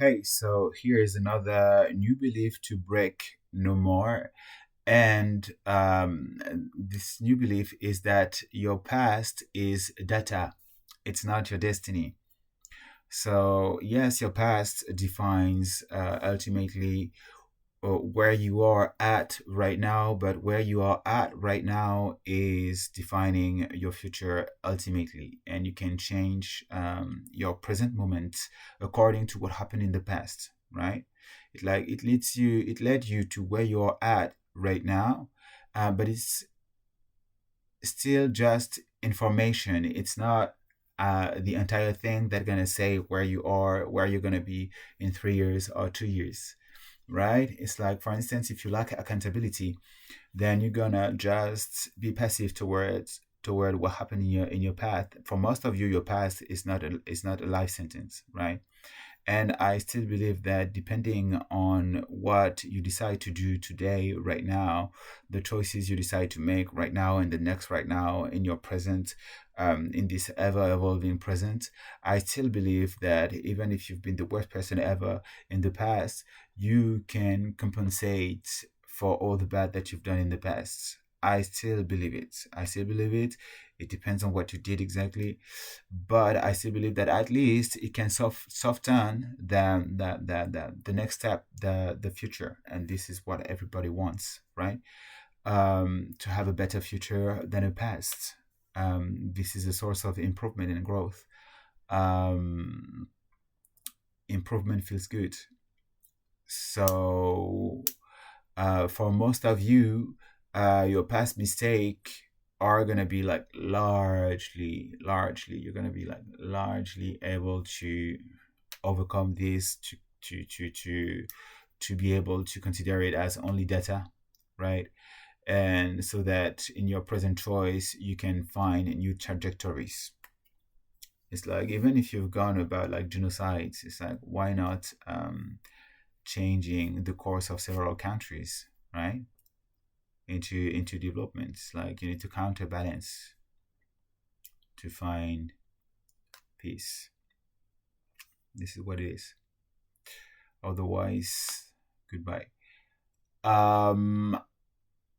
Hey, so here is another new belief to break no more. And this new belief is that your past is data, it's not your destiny. So, yes, your past defines ultimately where you are at right now, but where you are at right now is defining your future ultimately. And you can change your present moment according to what happened in the past, right? It led you to where you are at right now, but it's still just information. It's not the entire thing that's gonna say where you are, where you're gonna be in 3 years or 2 years, right? It's like, for instance, if you lack accountability, then you're gonna just be passive toward what happened in your past. For most of you, your past is not a life sentence, right? And I still believe that depending on what you decide to do today, right now, the choices you decide to make right now and the next right now in your present, in this ever evolving present, I still believe that even if you've been the worst person ever in the past, you can compensate for all the bad that you've done in the past. I still believe it. I still believe it. It depends on what you did exactly, but I still believe that at least it can soften the next step, the future, and this is what everybody wants, right? To have a better future than a past. This is a source of improvement and growth. Um, Improvement feels good. So for most of you, your past mistake are gonna be like largely, you're gonna be like largely able to overcome this to be able to consider it as only data, right? And so that in your present choice, you can find new trajectories. It's like even if you've gone about like genocides, it's like why not changing the course of several countries, right? Into developments. Like you need to counterbalance to find peace. This is what it is. Otherwise, goodbye. Um,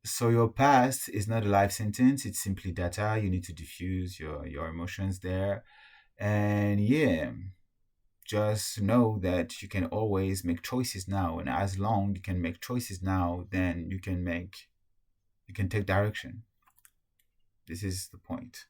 so your past is not a life sentence. It's simply data. You need to diffuse your emotions there, and yeah, just know that you can always make choices now. And as long you can make choices now, then you can take direction. This is the point.